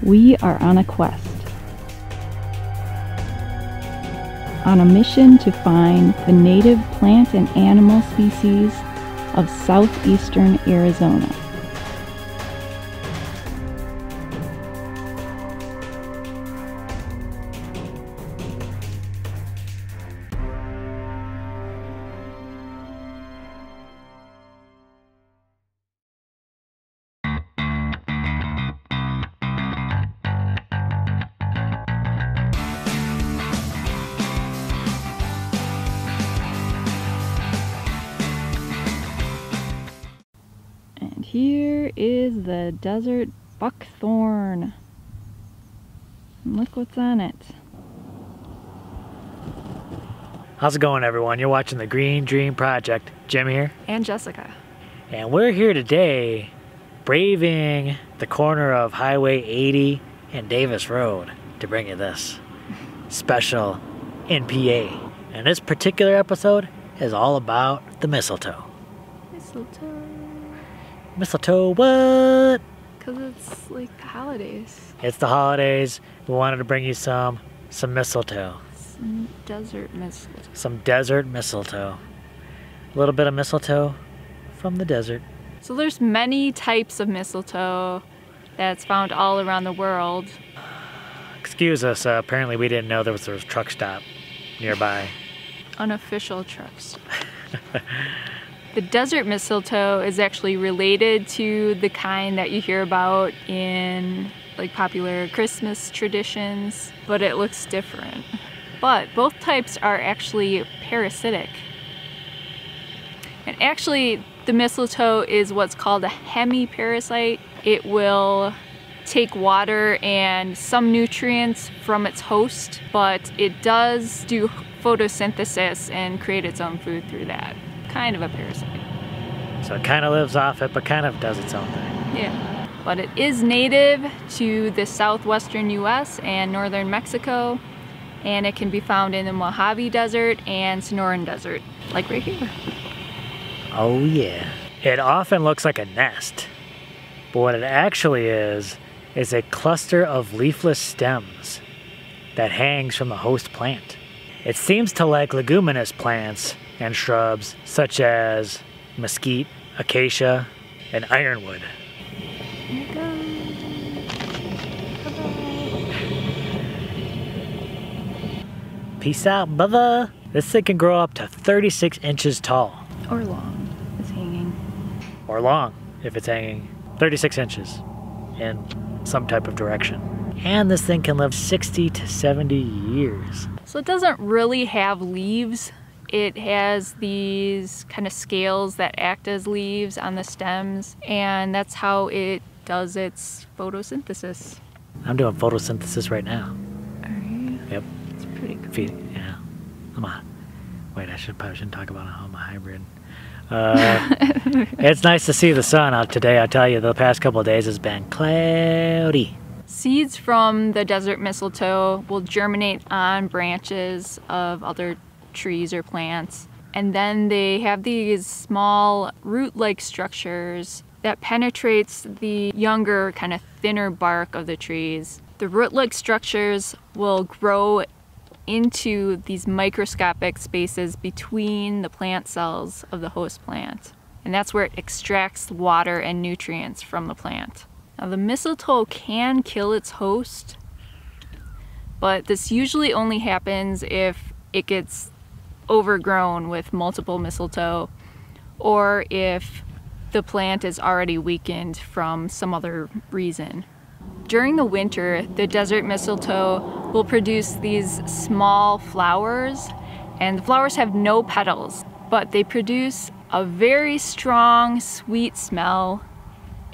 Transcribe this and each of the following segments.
We are on a quest. On a mission to find the native plant and animal species of southeastern Arizona. And here is the desert buckthorn. And look what's on it. How's it going, everyone? You're watching the Green Dream Project. Jim here. And Jessica. And we're here today braving the corner of Highway 80 and Davis Road to bring you this special NPA. And this particular episode is all about the mistletoe. Mistletoe. Mistletoe what? Because it's like the holidays. It's the holidays. We wanted to bring you some mistletoe. Some desert mistletoe. Some desert mistletoe. A little bit of mistletoe from the desert. So there's many types of mistletoe that's found all around the world. Excuse us, apparently we didn't know there was a truck stop nearby. Unofficial truck stop. The desert mistletoe is actually related to the kind that you hear about in like popular Christmas traditions, but it looks different. But both types are actually parasitic. And actually, the mistletoe is what's called a hemiparasite. It will take water and some nutrients from its host, but it does do photosynthesis and create its own food through that. Kind of a parasite. So it kind of lives off it, but kind of does its own thing. Yeah. But it is native to the southwestern US and northern Mexico, and it can be found in the Mojave Desert and Sonoran Desert, like right here. Oh yeah. It often looks like a nest, but what it actually is a cluster of leafless stems that hangs from the host plant. It seems to like leguminous plants and shrubs such as mesquite, acacia, and ironwood. Here it goes. Bye-bye. Peace out, brother. This thing can grow up to 36 inches tall. Or long, it's hanging. Or long, if it's hanging 36 inches in some type of direction. And this thing can live 60 to 70 years. So it doesn't really have leaves. It has these kind of scales that act as leaves on the stems, and that's how it does its photosynthesis. I'm doing photosynthesis right now. Are you? Yep. It's pretty cool. Yeah. Wait, I probably shouldn't talk about how I'm a hybrid. It's nice to see the sun out today. I tell you, the past couple of days has been cloudy. Seeds from the desert mistletoe will germinate on branches of other trees or plants, and then they have these small root-like structures that penetrates the younger, kind of thinner bark of the trees. The root-like structures will grow into these microscopic spaces between the plant cells of the host plant, and that's where it extracts water and nutrients from the plant. Now, the mistletoe can kill its host, but this usually only happens if it gets overgrown with multiple mistletoe, or if the plant is already weakened from some other reason. During the winter, the desert mistletoe will produce these small flowers, and the flowers have no petals, but they produce a very strong, sweet smell,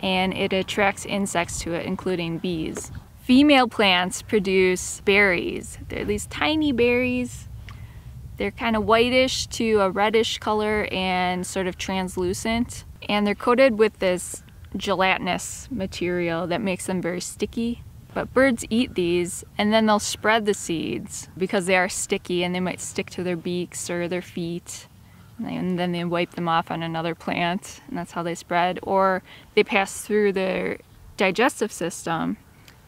and it attracts insects to it, including bees. Female plants produce berries. They're these tiny berries. They're kind of whitish to a reddish color and sort of translucent. And they're coated with this gelatinous material that makes them very sticky. But birds eat these, and then they'll spread the seeds because they are sticky, and they might stick to their beaks or their feet. And then they wipe them off on another plant, and that's how they spread. Or they pass through their digestive system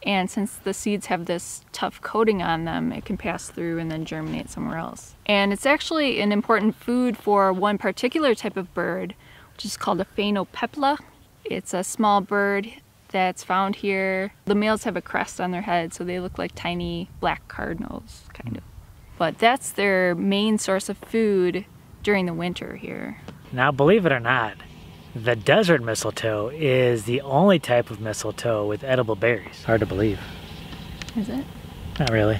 And since the seeds have this tough coating on them, it can pass through and then germinate somewhere else. And it's actually an important food for one particular type of bird, which is called a phainopepla. It's a small bird that's found here. The males have a crest on their head, so they look like tiny black cardinals, kind of. But that's their main source of food during the winter here. Now, believe it or not, the desert mistletoe is the only type of mistletoe with edible berries. Hard to believe. Is it? Not really.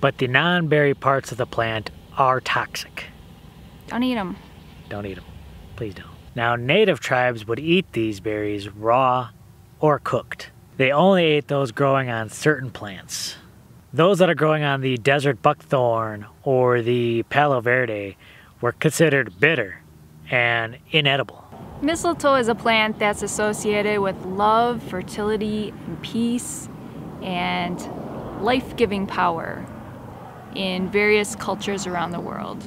But the non-berry parts of the plant are toxic. Don't eat them. Don't eat them. Please don't. Now, native tribes would eat these berries raw or cooked. They only ate those growing on certain plants. Those that are growing on the desert buckthorn or the palo verde were considered bitter and inedible. Mistletoe is a plant that's associated with love, fertility, and peace, and life-giving power in various cultures around the world.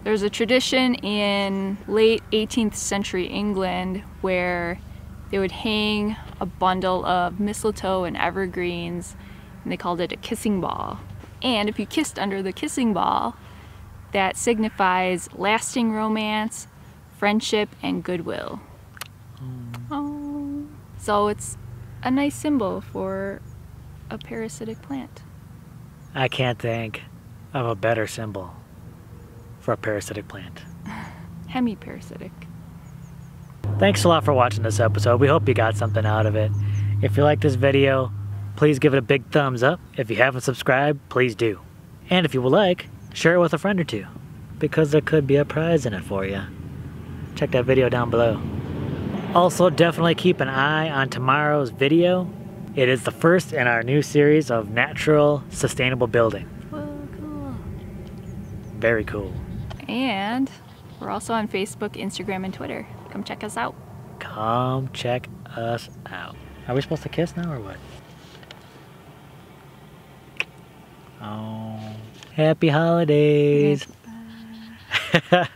There's a tradition in late 18th century England where they would hang a bundle of mistletoe and evergreens, and they called it a kissing ball. And if you kissed under the kissing ball, that signifies lasting romance, friendship, and goodwill. Oh. So it's a nice symbol for a parasitic plant. I can't think of a better symbol for a parasitic plant. Hemiparasitic. Thanks a lot for watching this episode. We hope you got something out of it. If you like this video, please give it a big thumbs up. If you haven't subscribed, please do. And if you would like, share it with a friend or two, because there could be a prize in it for you. Check that video down below. Also, definitely keep an eye on tomorrow's video. It is the first in our new series of natural, sustainable building. Whoa, cool. Very cool. And we're also on Facebook, Instagram, and Twitter. Come check us out. Come check us out. Are we supposed to kiss now or what? Oh, happy holidays. Goodbye.